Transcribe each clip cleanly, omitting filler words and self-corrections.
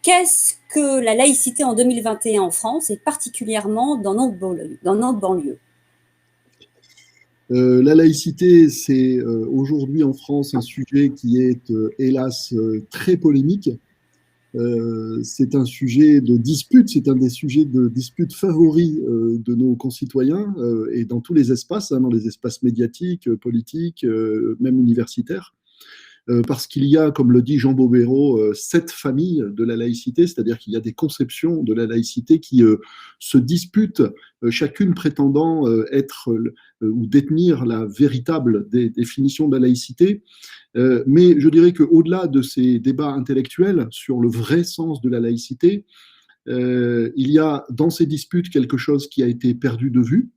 Qu'est-ce que la laïcité en 2021 en France et particulièrement dans notre banlieue? La laïcité, c'est aujourd'hui en France un sujet qui est, hélas, très polémique. C'est un sujet de dispute, c'est un des sujets de dispute favoris de nos concitoyens et dans tous les espaces, hein, dans les espaces médiatiques, politiques, même universitaires. Parce qu'il y a, comme le dit Jean Bobéro, 7 familles de la laïcité, c'est-à-dire qu'il y a des conceptions de la laïcité qui se disputent, chacune prétendant être ou détenir la véritable définition de la laïcité. Mais je dirais qu'au-delà de ces débats intellectuels sur le vrai sens de la laïcité, il y a dans ces disputes quelque chose qui a été perdu de vue,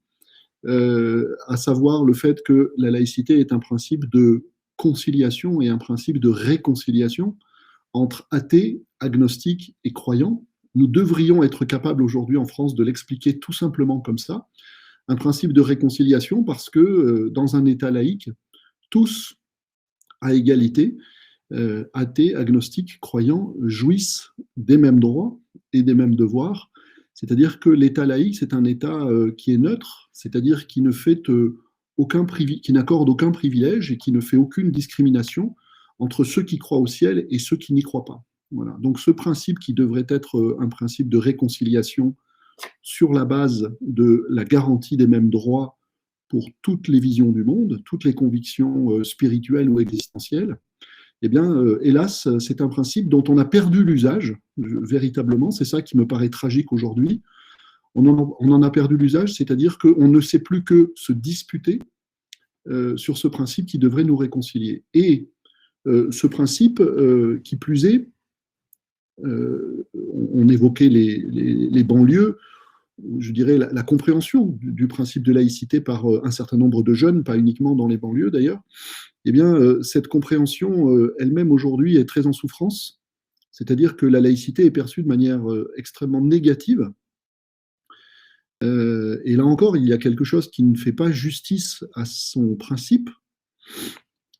à savoir le fait que la laïcité est un principe de conciliation et un principe de réconciliation entre athées, agnostiques et croyants. Nous devrions être capables aujourd'hui en France de l'expliquer tout simplement comme ça, un principe de réconciliation parce que dans un État laïque, tous, à égalité, athées, agnostiques, croyants, jouissent des mêmes droits et des mêmes devoirs. C'est-à-dire que l'État laïque, c'est un État qui est neutre, c'est-à-dire qui ne fait qui n'accorde aucun privilège et qui ne fait aucune discrimination entre ceux qui croient au ciel et ceux qui n'y croient pas. Voilà. Donc ce principe qui devrait être un principe de réconciliation sur la base de la garantie des mêmes droits pour toutes les visions du monde, toutes les convictions spirituelles ou existentielles, eh bien, hélas, c'est un principe dont on a perdu l'usage, véritablement. C'est ça qui me paraît tragique aujourd'hui. On en a perdu l'usage, c'est-à-dire qu'on ne sait plus que se disputer sur ce principe qui devrait nous réconcilier. Et ce principe, qui plus est, on évoquait les banlieues, je dirais la compréhension du principe de laïcité par un certain nombre de jeunes, pas uniquement dans les banlieues d'ailleurs, eh bien, cette compréhension elle-même aujourd'hui est très en souffrance, c'est-à-dire que la laïcité est perçue de manière extrêmement négative. Et là encore, il y a quelque chose qui ne fait pas justice à son principe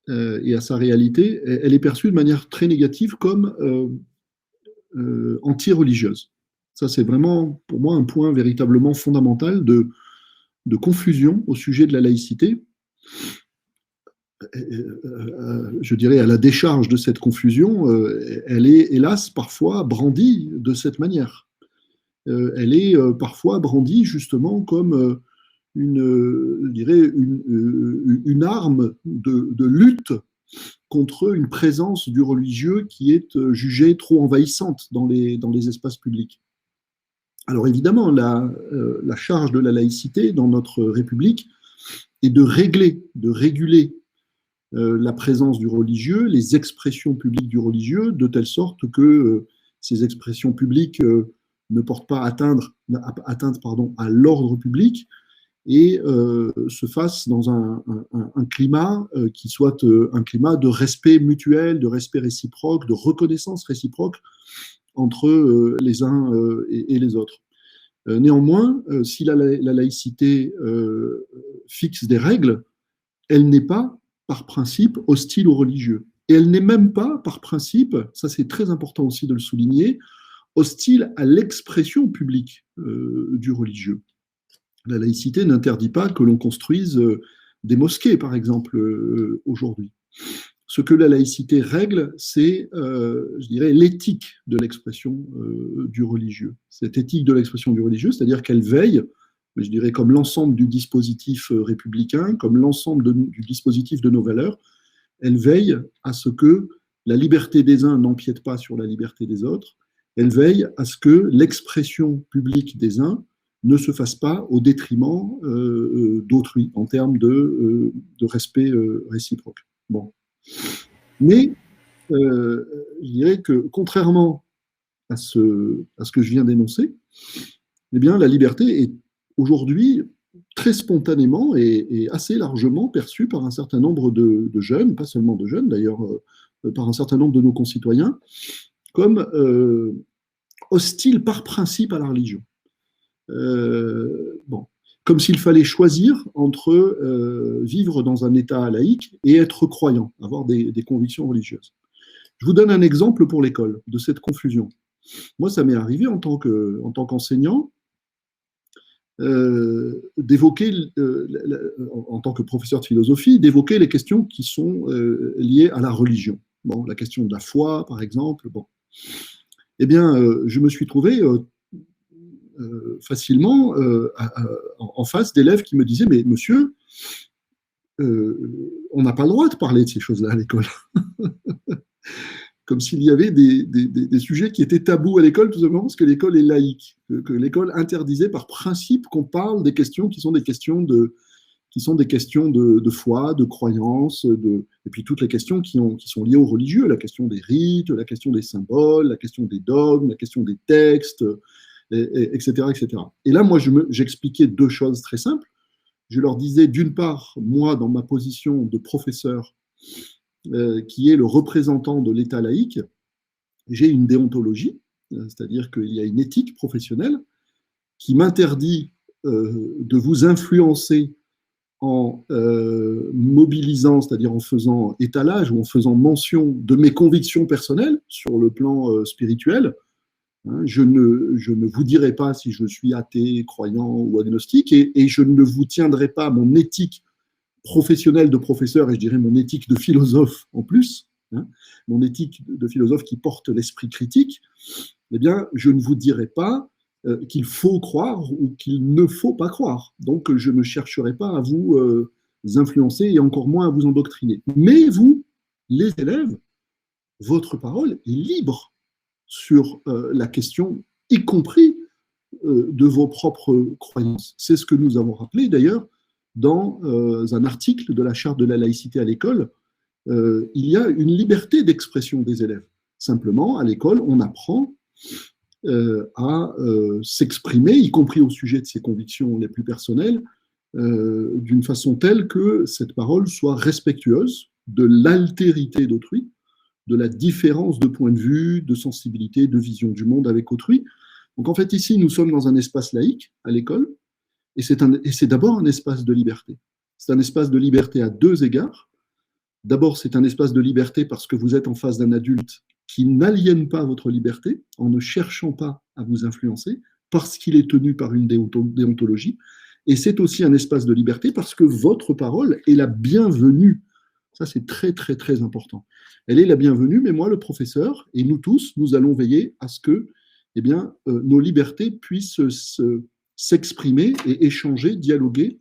et à sa réalité. Elle est perçue de manière très négative comme anti-religieuse. Ça, c'est vraiment, pour moi, un point véritablement fondamental de confusion au sujet de la laïcité. Je dirais, à la décharge de cette confusion, elle est hélas parfois brandie de cette manière. Elle est parfois brandie justement comme je dirais une arme de lutte contre une présence du religieux qui est jugée trop envahissante dans les espaces publics. Alors évidemment, la charge de la laïcité dans notre République est de réguler la présence du religieux, les expressions publiques du religieux, de telle sorte que ces expressions publiques ne portent pas atteinte à l'ordre public et se fassent dans un climat qui soit un climat de respect mutuel, de respect réciproque, de reconnaissance réciproque entre les uns et les autres. Néanmoins, si la laïcité fixe des règles, elle n'est pas par principe hostile aux religieux. Et elle n'est même pas, par principe, ça c'est très important aussi de le souligner, hostile à l'expression publique du religieux. La laïcité n'interdit pas que l'on construise des mosquées, par exemple, aujourd'hui. Ce que la laïcité règle, c'est, je dirais, l'éthique de l'expression du religieux. Cette éthique de l'expression du religieux, c'est-à-dire qu'elle veille, je dirais comme l'ensemble du dispositif républicain, comme l'ensemble du dispositif de nos valeurs, elle veille à ce que la liberté des uns n'empiète pas sur la liberté des autres, elle veille à ce que l'expression publique des uns ne se fasse pas au détriment d'autrui, en termes de respect réciproque. Bon. Mais je dirais que, contrairement à ce que je viens d'énoncer, eh bien, la liberté est aujourd'hui très spontanément et assez largement perçue par un certain nombre de jeunes, pas seulement de jeunes d'ailleurs, par un certain nombre de nos concitoyens, comme hostile par principe à la religion. Bon, comme s'il fallait choisir entre vivre dans un État laïque et être croyant, avoir des convictions religieuses. Je vous donne un exemple pour l'école de cette confusion. Moi, ça m'est arrivé en tant qu'enseignant, d'évoquer, en tant que professeur de philosophie, d'évoquer les questions qui sont liées à la religion. Bon, la question de la foi, par exemple. Bon. Eh bien, je me suis trouvé facilement en face d'élèves qui me disaient, mais monsieur, on n'a pas le droit de parler de ces choses-là à l'école. Comme s'il y avait des sujets qui étaient tabous à l'école, tout simplement parce que l'école est laïque, que l'école interdisait par principe qu'on parle des questions qui sont des questions de foi, de croyance, et puis toutes les questions qui sont liées aux religieux, la question des rites, la question des symboles, la question des dogmes, la question des textes, etc., etc. Et là, moi, j'expliquais deux choses très simples. Je leur disais, d'une part, moi, dans ma position de professeur, qui est le représentant de l'État laïque, j'ai une déontologie, c'est-à-dire qu'il y a une éthique professionnelle qui m'interdit de vous influencer en mobilisant, c'est-à-dire en faisant étalage ou en faisant mention de mes convictions personnelles sur le plan spirituel. Je ne vous dirai pas si je suis athée, croyant ou agnostique, et je ne vous tiendrai pas mon éthique professionnelle de professeur, et je dirais mon éthique de philosophe en plus, mon éthique de philosophe qui porte l'esprit critique. Eh bien, je ne vous dirai pas qu'il faut croire ou qu'il ne faut pas croire. Donc, je ne chercherai pas à vous influencer et encore moins à vous endoctriner. Mais vous, les élèves, votre parole est libre sur la question, y compris de vos propres croyances. C'est ce que nous avons rappelé d'ailleurs dans un article de la Charte de la laïcité à l'école. Il y a une liberté d'expression des élèves. Simplement, à l'école, on apprend à s'exprimer, y compris au sujet de ses convictions les plus personnelles, d'une façon telle que cette parole soit respectueuse de l'altérité d'autrui, de la différence de point de vue, de sensibilité, de vision du monde avec autrui. Donc en fait, ici, nous sommes dans un espace laïque à l'école, et c'est d'abord un espace de liberté. C'est un espace de liberté à deux égards. D'abord, c'est un espace de liberté parce que vous êtes en face d'un adulte qui n'aliène pas votre liberté en ne cherchant pas à vous influencer, parce qu'il est tenu par une déontologie. Et c'est aussi un espace de liberté parce que votre parole est la bienvenue. Ça, c'est très, très, très important. Elle est la bienvenue, mais moi, le professeur, et nous tous, nous allons veiller à ce que nos libertés puissent s'exprimer et échanger, dialoguer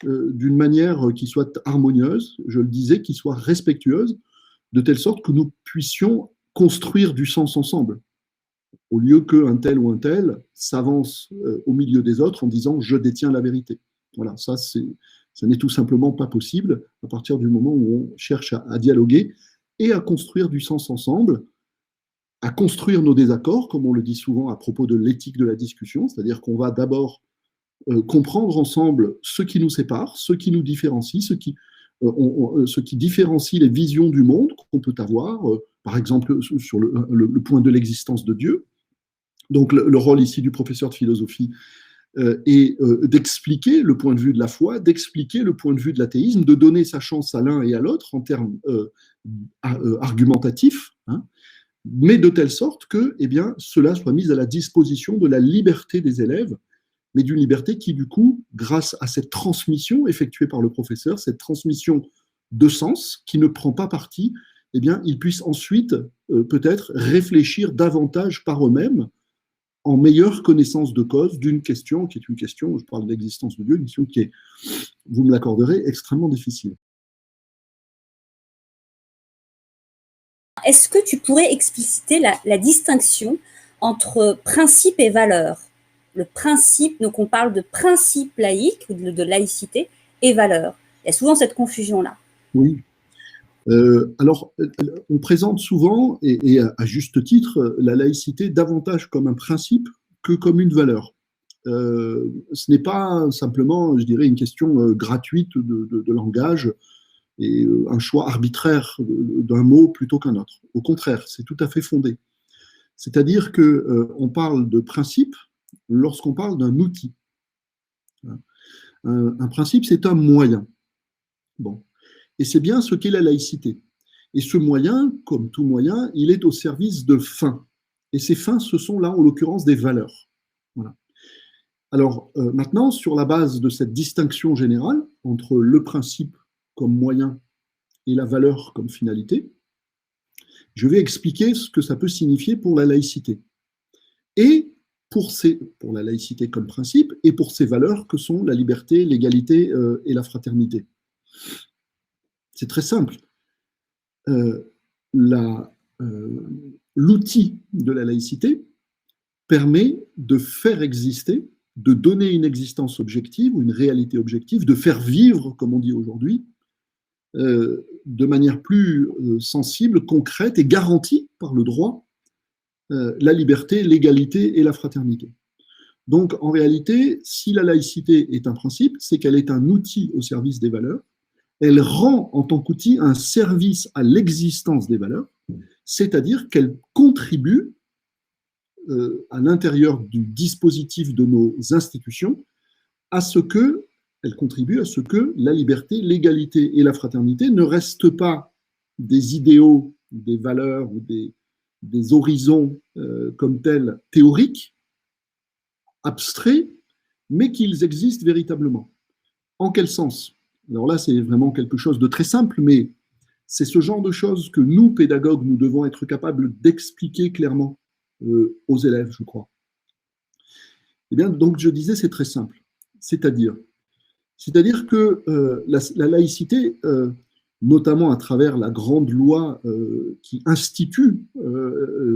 d'une manière qui soit harmonieuse, je le disais, qui soit respectueuse, de telle sorte que nous puissions construire du sens ensemble, au lieu qu'un tel ou un tel s'avance au milieu des autres en disant « je détiens la vérité ». Voilà, ça n'est tout simplement pas possible à partir du moment où on cherche à dialoguer et à construire du sens ensemble, à construire nos désaccords, comme on le dit souvent à propos de l'éthique de la discussion, c'est-à-dire qu'on va d'abord comprendre ensemble ce qui nous sépare, ce qui nous différencie, ce qui différencie les visions du monde qu'on peut avoir, par exemple sur le point de l'existence de Dieu. Donc le rôle ici du professeur de philosophie est d'expliquer le point de vue de la foi, d'expliquer le point de vue de l'athéisme, de donner sa chance à l'un et à l'autre en termes argumentatifs, mais de telle sorte que cela soit mis à la disposition de la liberté des élèves, mais d'une liberté qui, du coup, grâce à cette transmission effectuée par le professeur, cette transmission de sens qui ne prend pas parti, ils puissent ensuite peut-être réfléchir davantage par eux-mêmes en meilleure connaissance de cause d'une question qui est une question, je parle de l'existence de Dieu, une question qui est, vous me l'accorderez, extrêmement difficile. Est-ce que tu pourrais expliciter la distinction entre principe et valeur? Le principe, donc on parle de principe laïque, ou de laïcité, et valeur. Il y a souvent cette confusion-là. Oui. Alors, on présente souvent, et à juste titre, la laïcité davantage comme un principe que comme une valeur. Ce n'est pas simplement, je dirais, une question gratuite de langage et un choix arbitraire d'un mot plutôt qu'un autre. Au contraire, c'est tout à fait fondé. C'est-à-dire qu'on parle de principe lorsqu'on parle d'un outil. Un principe, c'est un moyen. Bon. Et c'est bien ce qu'est la laïcité. Et ce moyen, comme tout moyen, il est au service de fins. Et ces fins, ce sont là, en l'occurrence, des valeurs. Voilà. Alors, maintenant, sur la base de cette distinction générale entre le principe comme moyen et la valeur comme finalité, je vais expliquer ce que ça peut signifier pour la laïcité. Et pour la laïcité comme principe, et pour ces valeurs que sont la liberté, l'égalité et la fraternité. C'est très simple. L'outil de la laïcité permet de faire exister, de donner une existence objective ou une réalité objective, de faire vivre, comme on dit aujourd'hui, de manière plus sensible, concrète et garantie par le droit, la liberté, l'égalité et la fraternité. Donc, en réalité, si la laïcité est un principe, c'est qu'elle est un outil au service des valeurs. Elle rend, en tant qu'outil, un service à l'existence des valeurs, c'est-à-dire qu'elle contribue à l'intérieur du dispositif de nos institutions elle contribue à ce que la liberté, l'égalité et la fraternité ne restent pas des idéaux, des valeurs ou des horizons comme tels théoriques, abstraits, mais qu'ils existent véritablement. En quel sens? Alors là, c'est vraiment quelque chose de très simple, mais c'est ce genre de choses que nous, pédagogues, nous devons être capables d'expliquer clairement aux élèves, je crois. Eh bien, donc, je disais, c'est très simple. C'est-à-dire que la laïcité, notamment à travers la grande loi qui institue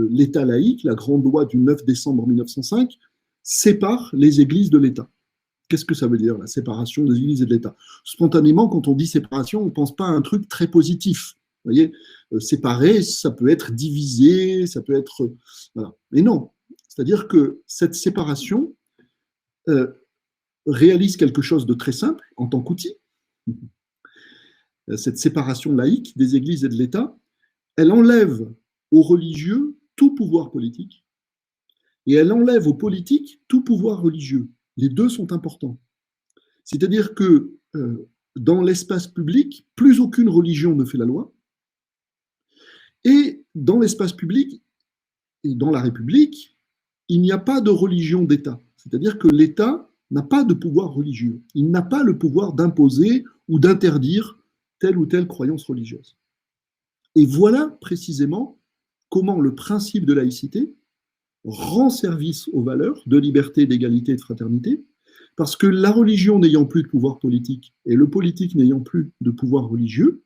l'État laïque, la grande loi du 9 décembre 1905, sépare les églises de l'État. Qu'est-ce que ça veut dire, la séparation des églises et de l'État? Spontanément, quand on dit séparation, on ne pense pas à un truc très positif. Vous voyez, séparer, ça peut être divisé, ça peut être... Voilà. Mais non, c'est-à-dire que cette séparation réalise quelque chose de très simple en tant qu'outil. Cette séparation laïque des églises et de l'État, elle enlève aux religieux tout pouvoir politique et elle enlève aux politiques tout pouvoir religieux. Les deux sont importants. C'est-à-dire que dans l'espace public, plus aucune religion ne fait la loi. Et dans l'espace public et dans la République, il n'y a pas de religion d'État. C'est-à-dire que l'État n'a pas de pouvoir religieux. Il n'a pas le pouvoir d'imposer ou d'interdire telle ou telle croyance religieuse. Et voilà précisément comment le principe de laïcité rend service aux valeurs de liberté, d'égalité et de fraternité, parce que la religion n'ayant plus de pouvoir politique et le politique n'ayant plus de pouvoir religieux,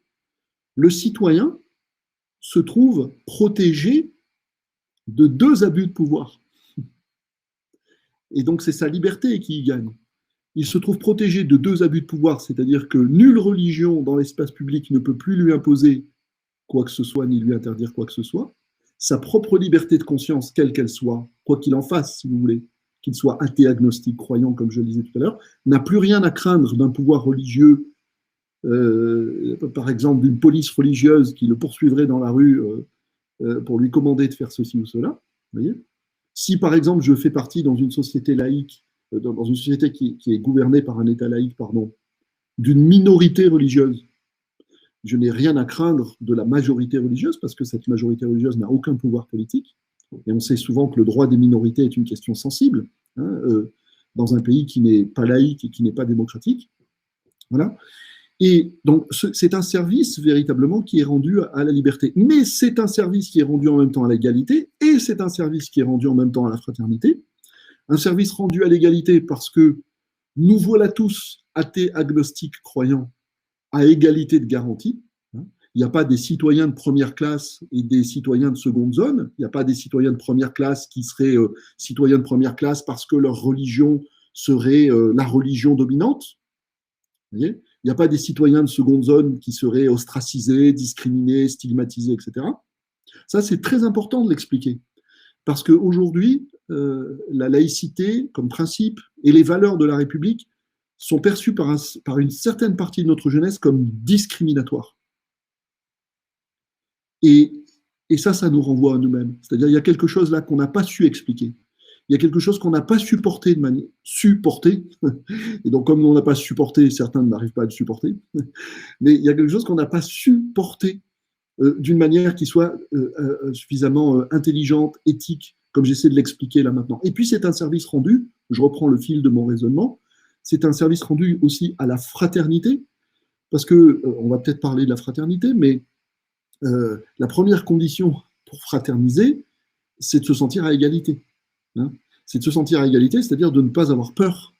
le citoyen se trouve protégé de deux abus de pouvoir. Et donc c'est sa liberté qui y gagne. Il se trouve protégé de deux abus de pouvoir, c'est-à-dire que nulle religion dans l'espace public ne peut plus lui imposer quoi que ce soit, ni lui interdire quoi que ce soit. Sa propre liberté de conscience, quelle qu'elle soit, quoi qu'il en fasse, si vous voulez, qu'il soit athée, agnostique, croyant, comme je le disais tout à l'heure, n'a plus rien à craindre d'un pouvoir religieux, par exemple d'une police religieuse qui le poursuivrait dans la rue pour lui commander de faire ceci ou cela. Vous voyez ? Si, par exemple, je fais partie dans une société laïque, dans une société qui est gouvernée par un État laïque, d'une minorité religieuse, je n'ai rien à craindre de la majorité religieuse, parce que cette majorité religieuse n'a aucun pouvoir politique. Et on sait souvent que le droit des minorités est une question sensible, dans un pays qui n'est pas laïque et qui n'est pas démocratique. Voilà. Et donc, c'est un service véritablement qui est rendu à la liberté. Mais c'est un service qui est rendu en même temps à l'égalité, et c'est un service qui est rendu en même temps à la fraternité. Un service rendu à l'égalité parce que nous voilà tous, athées, agnostiques, croyants, à égalité de garantie. Il n'y a pas des citoyens de première classe et des citoyens de seconde zone. Il n'y a pas des citoyens de première classe qui seraient citoyens de première classe parce que leur religion serait la religion dominante. Vous voyez ? Il n'y a pas des citoyens de seconde zone qui seraient ostracisés, discriminés, stigmatisés, etc. Ça, c'est très important de l'expliquer. Parce qu'aujourd'hui, la laïcité comme principe et les valeurs de la République sont perçues par une certaine partie de notre jeunesse comme discriminatoires. Et ça nous renvoie à nous-mêmes. C'est-à-dire qu'il y a quelque chose là qu'on n'a pas su expliquer. Il y a quelque chose qu'on n'a pas supporté supporter. Et donc, comme on n'a pas supporté, certains n'arrivent pas à le supporter. Mais il y a quelque chose qu'on n'a pas supporté d'une manière qui soit suffisamment intelligente, éthique comme j'essaie de l'expliquer là maintenant. Et puis c'est un service rendu, je reprends le fil de mon raisonnement, c'est un service rendu aussi à la fraternité, parce que on va peut-être parler de la fraternité, mais la première condition pour fraterniser, c'est de se sentir à égalité. Hein, c'est de se sentir à égalité, c'est-à-dire de ne pas avoir peur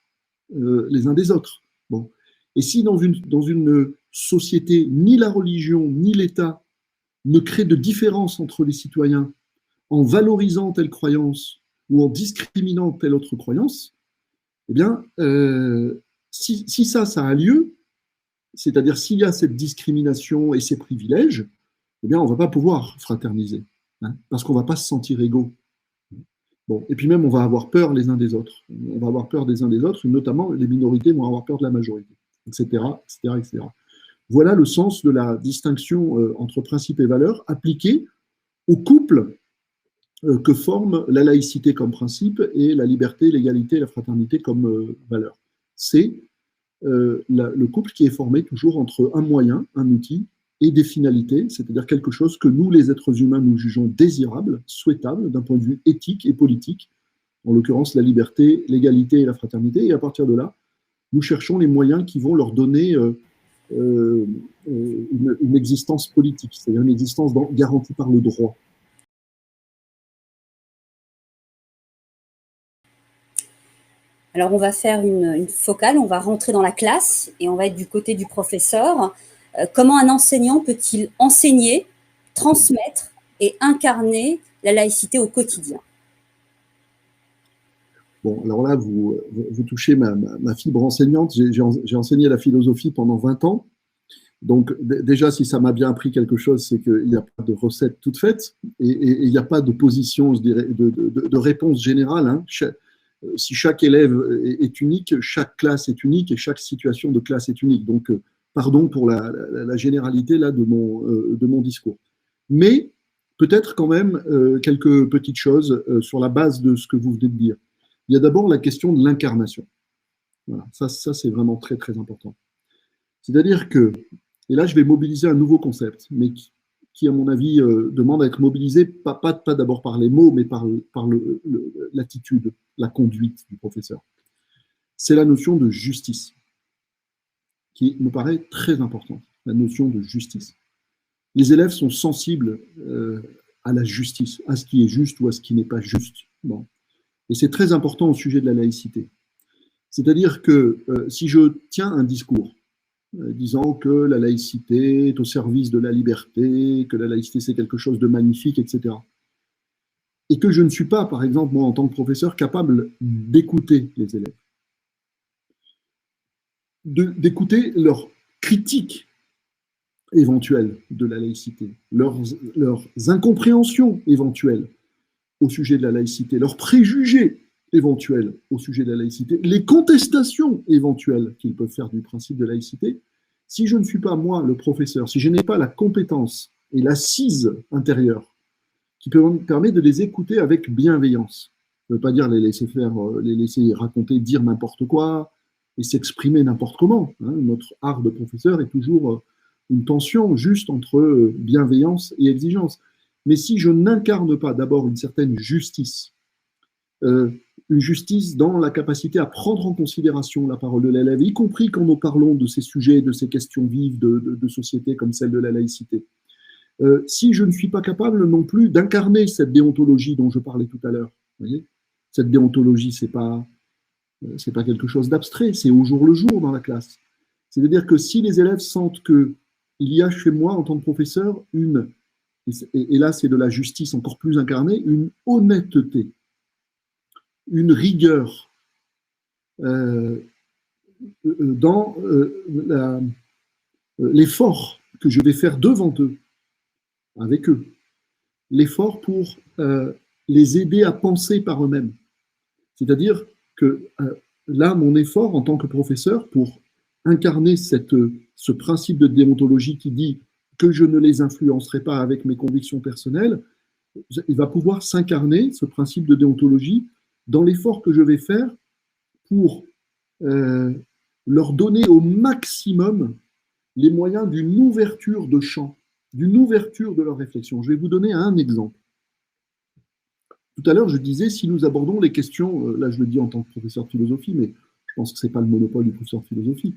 les uns des autres. Bon. Et si dans une société, ni la religion, ni l'État ne créent de différence entre les citoyens en valorisant telle croyance ou en discriminant telle autre croyance, eh bien, si ça a lieu, c'est-à-dire s'il y a cette discrimination et ces privilèges, eh bien, on ne va pas pouvoir fraterniser, hein, parce qu'on ne va pas se sentir égaux. Bon, et puis même, on va avoir peur les uns des autres. On va avoir peur des uns des autres, notamment les minorités vont avoir peur de la majorité, etc., etc., etc. Voilà le sens de la distinction entre principe et valeur appliquée au couple que forment la laïcité comme principe et la liberté, l'égalité et la fraternité comme valeur. C'est le couple qui est formé toujours entre un moyen, un outil, et des finalités, c'est-à-dire quelque chose que nous, les êtres humains, nous jugeons désirable, souhaitable, d'un point de vue éthique et politique, en l'occurrence la liberté, l'égalité et la fraternité, et à partir de là, nous cherchons les moyens qui vont leur donner une existence politique, c'est-à-dire une existence garantie par le droit. Alors, on va faire une focale, on va rentrer dans la classe et on va être du côté du professeur. Comment un enseignant peut-il enseigner, transmettre et incarner la laïcité au quotidien? Bon, alors là, vous touchez ma fibre enseignante. J'ai enseigné la philosophie pendant 20 ans. Donc, déjà, si ça m'a bien appris quelque chose, c'est qu'il n'y a pas de recette toute faite et il n'y a pas de position, je dirais, de réponse générale. Hein. Si chaque élève est unique, chaque classe est unique et chaque situation de classe est unique. Donc, pardon pour la généralité là, de mon discours. Mais peut-être quand même quelques petites choses sur la base de ce que vous venez de dire. Il y a d'abord la question de l'incarnation. Voilà, ça c'est vraiment très, très important. C'est-à-dire que, et là je vais mobiliser un nouveau concept, mais qui à mon avis, demande à être mobilisé, pas d'abord par les mots, mais par l'attitude, la conduite du professeur. C'est la notion de justice, qui me paraît très importante, la notion de justice. Les élèves sont sensibles à la justice, à ce qui est juste ou à ce qui n'est pas juste. Bon. Et c'est très important au sujet de la laïcité. C'est-à-dire que si je tiens un discours disant que la laïcité est au service de la liberté, que la laïcité c'est quelque chose de magnifique, etc., et que je ne suis pas, par exemple, moi en tant que professeur, capable d'écouter les élèves, d'écouter leurs critiques éventuelles de la laïcité, leurs incompréhensions éventuelles au sujet de la laïcité, leurs préjugés éventuels au sujet de la laïcité, les contestations éventuelles qu'ils peuvent faire du principe de laïcité, si je ne suis pas, moi, le professeur, si je n'ai pas la compétence et l'assise intérieure qui permet de les écouter avec bienveillance, ça ne veut pas dire les laisser faire, les laisser raconter, dire n'importe quoi et s'exprimer n'importe comment. Hein. Notre art de professeur est toujours une tension juste entre bienveillance et exigence. Mais si je n'incarne pas d'abord une certaine justice, une justice dans la capacité à prendre en considération la parole de l'élève, y compris quand nous parlons de ces sujets, de ces questions vives de société comme celle de la laïcité, si je ne suis pas capable non plus d'incarner cette déontologie dont je parlais tout à l'heure, vous voyez, cette déontologie, c'est pas quelque chose d'abstrait, c'est au jour le jour dans la classe. C'est-à-dire que si les élèves sentent qu'il y a chez moi, en tant que professeur, et là c'est de la justice encore plus incarnée, une honnêteté, une rigueur dans l'effort que je vais faire devant eux, avec eux, l'effort pour les aider à penser par eux-mêmes. C'est-à-dire que là, mon effort en tant que professeur pour incarner ce principe de déontologie qui dit que je ne les influencerai pas avec mes convictions personnelles, il va pouvoir s'incarner, ce principe de déontologie, dans l'effort que je vais faire pour leur donner au maximum les moyens d'une ouverture de champ, d'une ouverture de leur réflexion. Je vais vous donner un exemple. Tout à l'heure, je disais, si nous abordons les questions, là je le dis en tant que professeur de philosophie, mais je pense que ce n'est pas le monopole du professeur de philosophie,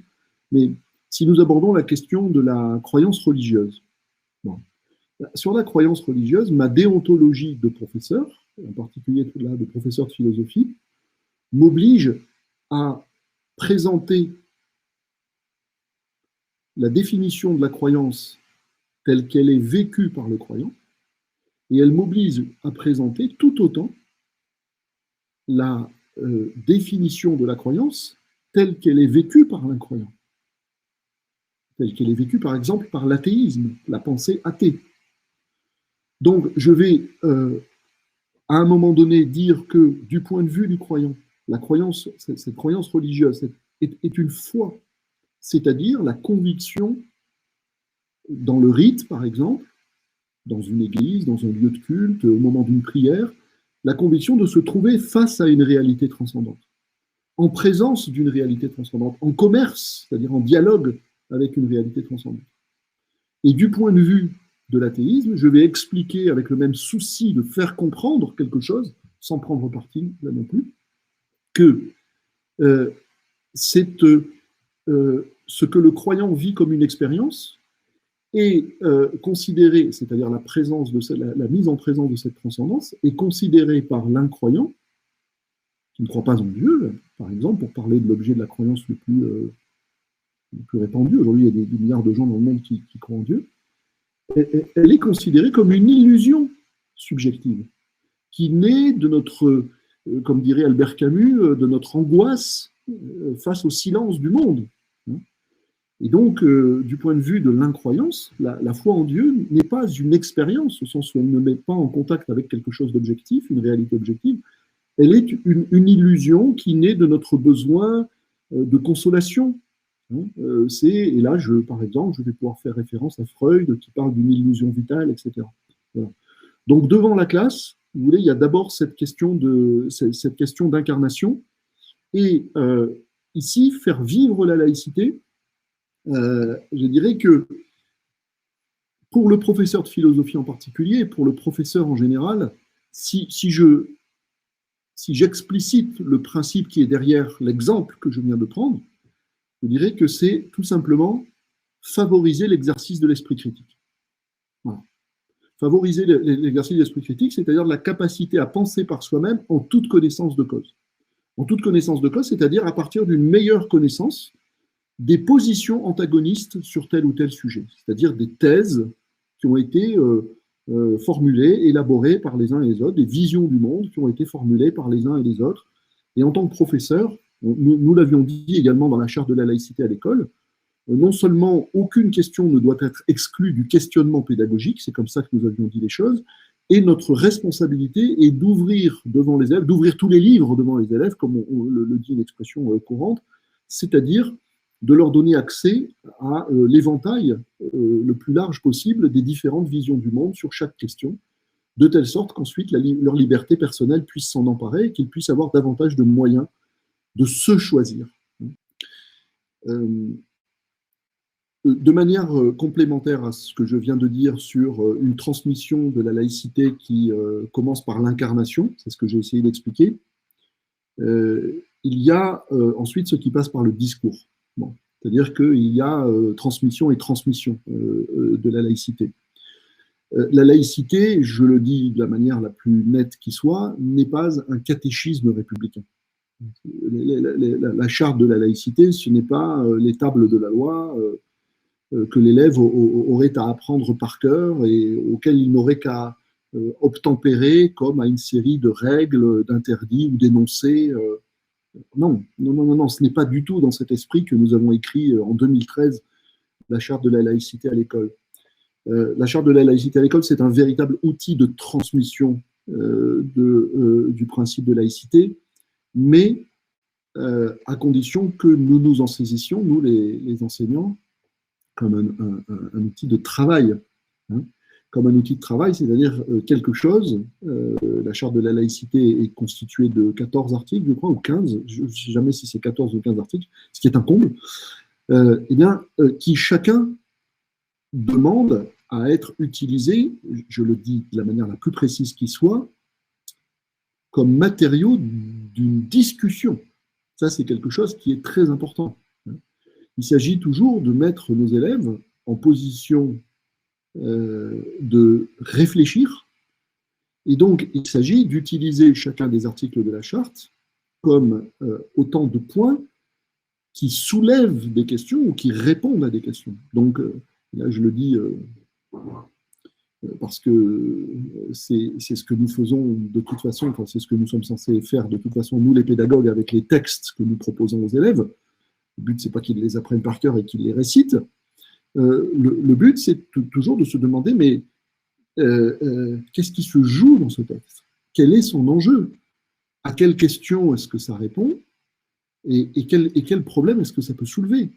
mais si nous abordons la question de la croyance religieuse, bon, sur la croyance religieuse, ma déontologie de professeur, en particulier là, de professeur de philosophie, m'oblige à présenter la définition de la croyance telle qu'elle est vécue par le croyant, et elle m'oblige à présenter tout autant la définition de la croyance telle qu'elle est vécue par l'incroyant, telle qu'elle est vécue par exemple par l'athéisme, la pensée athée. Donc je vais à un moment donné dire que du point de vue du croyant, la croyance, cette croyance religieuse est une foi, c'est-à-dire la conviction dans le rite par exemple, dans une église, dans un lieu de culte, au moment d'une prière, la conviction de se trouver face à une réalité transcendante, en présence d'une réalité transcendante, en commerce, c'est-à-dire en dialogue avec une réalité transcendante. Et du point de vue de l'athéisme, je vais expliquer avec le même souci de faire comprendre quelque chose, sans prendre parti là non plus, que c'est ce que le croyant vit comme une expérience est considéré, c'est-à-dire la présence de la mise en présence de cette transcendance, est considérée par l'incroyant, qui ne croit pas en Dieu, par exemple, pour parler de l'objet de la croyance le plus répandu. Aujourd'hui, il y a des milliards de gens dans le monde qui croient en Dieu. Elle est considérée comme une illusion subjective, qui naît de notre, comme dirait Albert Camus, de notre angoisse face au silence du monde. Et donc, du point de vue de l'incroyance, la foi en Dieu n'est pas une expérience, au sens où elle ne met pas en contact avec quelque chose d'objectif, une réalité objective. Elle est une illusion qui naît de notre besoin de consolation. Et là, par exemple, je vais pouvoir faire référence à Freud qui parle d'une illusion vitale, etc. Voilà. Donc, devant la classe, vous voulez, il y a d'abord cette question d'incarnation. Et ici, faire vivre la laïcité, je dirais que pour le professeur de philosophie en particulier, pour le professeur en général, si j'explicite le principe qui est derrière l'exemple que je viens de prendre, je dirais que c'est tout simplement favoriser l'exercice de l'esprit critique. Voilà. Favoriser l'exercice de l'esprit critique, c'est-à-dire la capacité à penser par soi-même en toute connaissance de cause. En toute connaissance de cause, c'est-à-dire à partir d'une meilleure connaissance des positions antagonistes sur tel ou tel sujet, c'est-à-dire des thèses qui ont été formulées, élaborées par les uns et les autres, des visions du monde qui ont été formulées par les uns et les autres. Et en tant que professeur, nous l'avions dit également dans la charte de la laïcité à l'école, non seulement aucune question ne doit être exclue du questionnement pédagogique, c'est comme ça que nous avions dit les choses, et notre responsabilité est d'ouvrir devant les élèves, d'ouvrir tous les livres devant les élèves, comme on le dit une expression courante, c'est-à-dire de leur donner accès à l'éventail le plus large possible des différentes visions du monde sur chaque question, de telle sorte qu'ensuite leur liberté personnelle puisse s'en emparer et qu'ils puissent avoir davantage de moyens de se choisir. De manière complémentaire à ce que je viens de dire sur une transmission de la laïcité qui commence par l'incarnation, c'est ce que j'ai essayé d'expliquer, il y a ensuite ce qui passe par le discours. Bon. C'est-à-dire qu'il y a transmission et transmission de la laïcité. La laïcité, je le dis de la manière la plus nette qui soit, n'est pas un catéchisme républicain. La charte de la laïcité, ce n'est pas les tables de la loi que l'élève aurait à apprendre par cœur et auxquelles il n'aurait qu'à obtempérer comme à une série de règles, d'interdits ou d'énoncés. Non, ce n'est pas du tout dans cet esprit que nous avons écrit en 2013 la charte de la laïcité à l'école. La charte de la laïcité à l'école, c'est un véritable outil de transmission du principe de laïcité, mais à condition que nous nous en saisissions, nous les enseignants, comme un outil de travail. Comme un outil de travail, c'est-à-dire quelque chose. La charte de la laïcité est constituée de 14 articles, je crois, ou 15, je ne sais jamais si c'est 14 ou 15 articles, ce qui est un comble, qui chacun demande à être utilisé, je le dis de la manière la plus précise qui soit, comme matériau d'une discussion. Ça, c'est quelque chose qui est très important. Il s'agit toujours de mettre nos élèves en position de réfléchir. Et donc, il s'agit d'utiliser chacun des articles de la charte comme autant de points qui soulèvent des questions ou qui répondent à des questions. Donc, là, je le dis parce que c'est ce que nous faisons de toute façon, enfin, c'est ce que nous sommes censés faire de toute façon, nous les pédagogues, avec les textes que nous proposons aux élèves. Le but, c'est pas qu'ils les apprennent par cœur et qu'ils les récitent. Le but, c'est toujours de se demander, mais qu'est-ce qui se joue dans ce texte? Quel est son enjeu? À quelle question est-ce que ça répond? Et quel problème est-ce que ça peut soulever?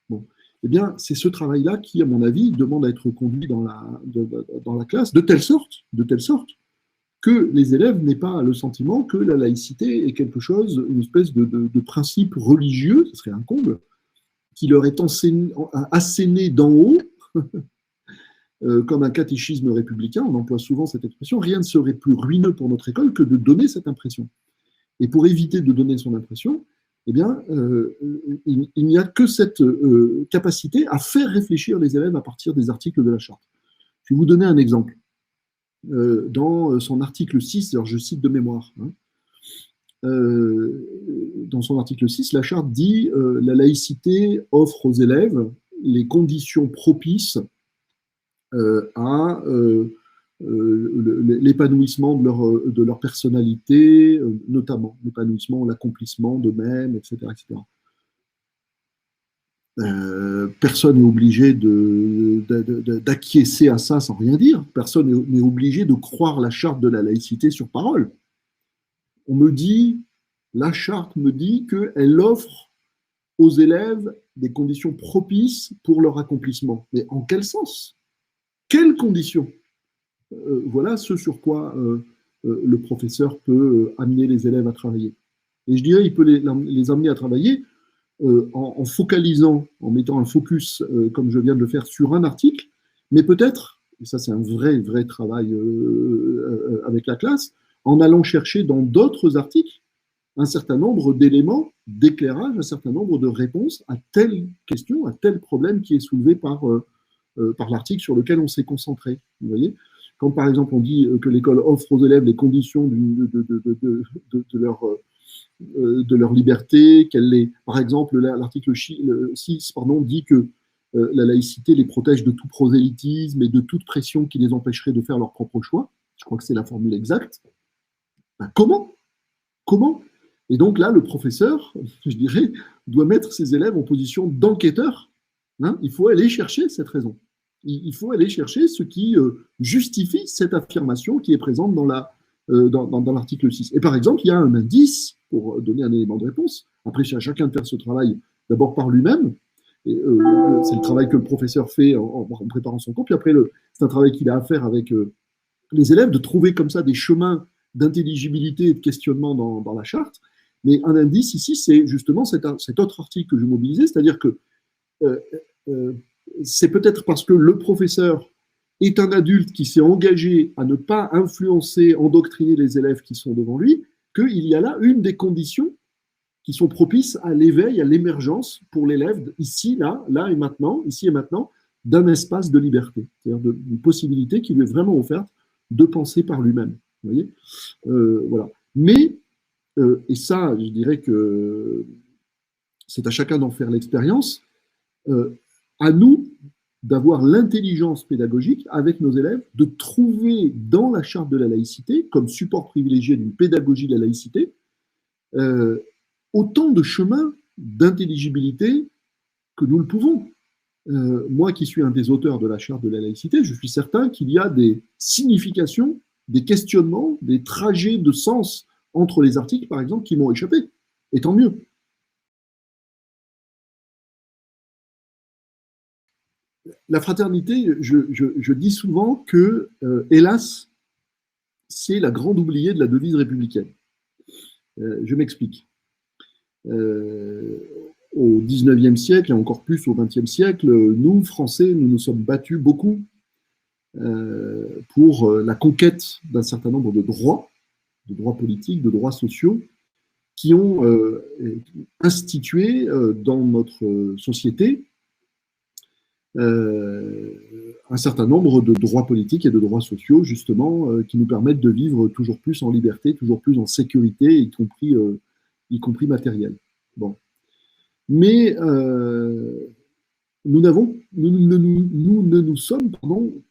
Bon. Eh bien, c'est ce travail-là qui, à mon avis, demande à être conduit dans la classe, de telle sorte que les élèves n'aient pas le sentiment que la laïcité est quelque chose, une espèce de principe religieux, ce serait un comble, qui leur est asséné d'en haut, comme un catéchisme républicain, on emploie souvent cette expression. Rien ne serait plus ruineux pour notre école que de donner cette impression. Et pour éviter de donner son impression, eh bien, il n'y a que cette capacité à faire réfléchir les élèves à partir des articles de la charte. Je vais vous donner un exemple. Dans son article 6, alors je cite de mémoire, dans son article 6, la charte dit la laïcité offre aux élèves les conditions propices à l'épanouissement de leur personnalité, notamment l'épanouissement, l'accomplissement d'eux-mêmes, etc., etc. Personne n'est obligé d'acquiescer à ça sans rien dire. Personne n'est obligé de croire la charte de la laïcité sur parole. On me dit, la charte me dit qu'elle offre aux élèves des conditions propices pour leur accomplissement. Mais en quel sens? Quelles conditions? Voilà ce sur quoi le professeur peut amener les élèves à travailler. Et je dirais, il peut les amener à travailler en focalisant, en mettant un focus, comme je viens de le faire, sur un article, mais peut-être, et ça c'est un vrai travail avec la classe, en allant chercher dans d'autres articles un certain nombre d'éléments d'éclairage, un certain nombre de réponses à telle question, à tel problème qui est soulevé par l'article sur lequel on s'est concentré. Vous voyez, quand par exemple on dit que l'école offre aux élèves les conditions de leur liberté, par exemple l'article 6 dit que la laïcité les protège de tout prosélytisme et de toute pression qui les empêcherait de faire leur propre choix. Je crois que c'est la formule exacte. Ben, comment? Et donc là, le professeur, je dirais, doit mettre ses élèves en position d'enquêteur. Il faut aller chercher cette raison. Il faut aller chercher ce qui justifie cette affirmation qui est présente dans l'article 6. Et par exemple, il y a un indice pour donner un élément de réponse. Après, c'est à chacun de faire ce travail d'abord par lui-même. C'est le travail que le professeur fait en préparant son cours. Puis après, c'est un travail qu'il a à faire avec les élèves, de trouver comme ça des chemins d'intelligibilité et de questionnement dans la charte. Mais un indice ici, c'est justement cet autre article que je mobilisais, c'est-à-dire que c'est peut-être parce que le professeur est un adulte qui s'est engagé à ne pas influencer, endoctriner les élèves qui sont devant lui, qu'il y a là une des conditions qui sont propices à l'éveil, à l'émergence pour l'élève, ici et maintenant, d'un espace de liberté, c'est-à-dire d'une possibilité qui lui est vraiment offerte de penser par lui-même. Vous voyez, voilà. Mais, et ça, je dirais que c'est à chacun d'en faire l'expérience, à nous d'avoir l'intelligence pédagogique avec nos élèves, de trouver dans la charte de la laïcité, comme support privilégié d'une pédagogie de la laïcité, autant de chemins d'intelligibilité que nous le pouvons. Moi qui suis un des auteurs de la charte de la laïcité, je suis certain qu'il y a des significations, des questionnements, des trajets de sens entre les articles, par exemple, qui m'ont échappé. Et tant mieux. La fraternité, je dis souvent que, hélas, c'est la grande oubliée de la devise républicaine. Je m'explique. Au XIXe siècle, et encore plus au XXe siècle, nous, Français, nous nous sommes battus beaucoup pour la conquête d'un certain nombre de droits, de droits politiques, de droits sociaux, qui ont institué dans notre société un certain nombre de droits politiques et de droits sociaux, justement, qui nous permettent de vivre toujours plus en liberté, toujours plus en sécurité, y compris matérielle. Bon. Mais nous ne nous sommes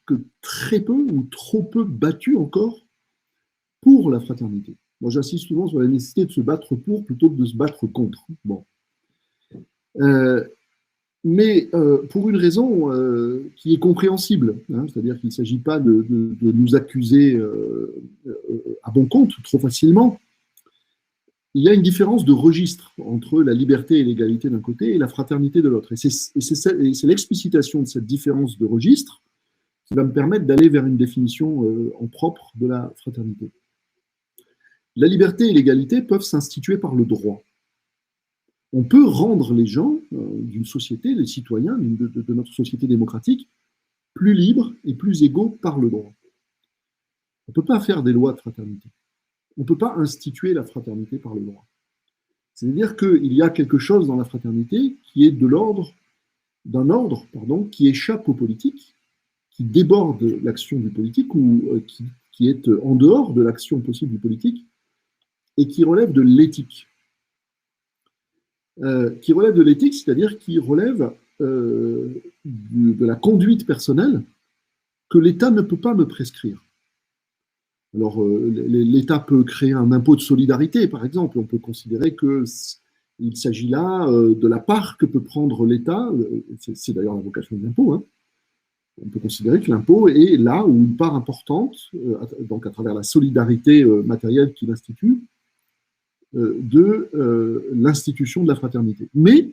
que très peu ou trop peu battus encore pour la fraternité. Moi, j'insiste souvent sur la nécessité de se battre pour plutôt que de se battre contre. Bon. Mais pour une raison qui est compréhensible, hein, c'est-à-dire qu'il ne s'agit pas de nous accuser à bon compte trop facilement. Il y a une différence de registre entre la liberté et l'égalité d'un côté et la fraternité de l'autre. Et c'est l'explicitation de cette différence de registre qui va me permettre d'aller vers une définition en propre de la fraternité. La liberté et l'égalité peuvent s'instituer par le droit. On peut rendre les gens d'une société, les citoyens de notre société démocratique, plus libres et plus égaux par le droit. On ne peut pas faire des lois de fraternité. On ne peut pas instituer la fraternité par le droit. C'est-à-dire qu'il y a quelque chose dans la fraternité qui est d'un ordre qui échappe au politique, qui déborde l'action du politique ou qui est en dehors de l'action possible du politique et qui relève de l'éthique. C'est-à-dire qui relève de la conduite personnelle que l'État ne peut pas me prescrire. Alors, l'État peut créer un impôt de solidarité, par exemple. On peut considérer qu'il s'agit là de la part que peut prendre l'État. C'est d'ailleurs la vocation de l'impôt. Hein. On peut considérer que l'impôt est là où une part importante, donc à travers la solidarité matérielle qu'il institue, de l'institution de la fraternité. Mais,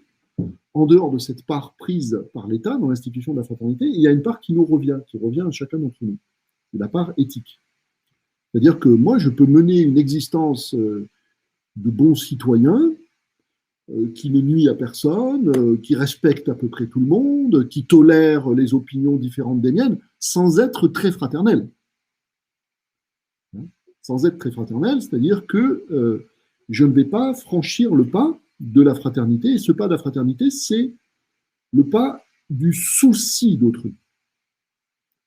en dehors de cette part prise par l'État dans l'institution de la fraternité, il y a une part qui revient à chacun d'entre nous. C'est la part éthique. C'est-à-dire que moi, je peux mener une existence de bon citoyen qui ne nuit à personne, qui respecte à peu près tout le monde, qui tolère les opinions différentes des miennes, sans être très fraternel. Sans être très fraternel, c'est-à-dire que je ne vais pas franchir le pas de la fraternité, et ce pas de la fraternité, c'est le pas du souci d'autrui.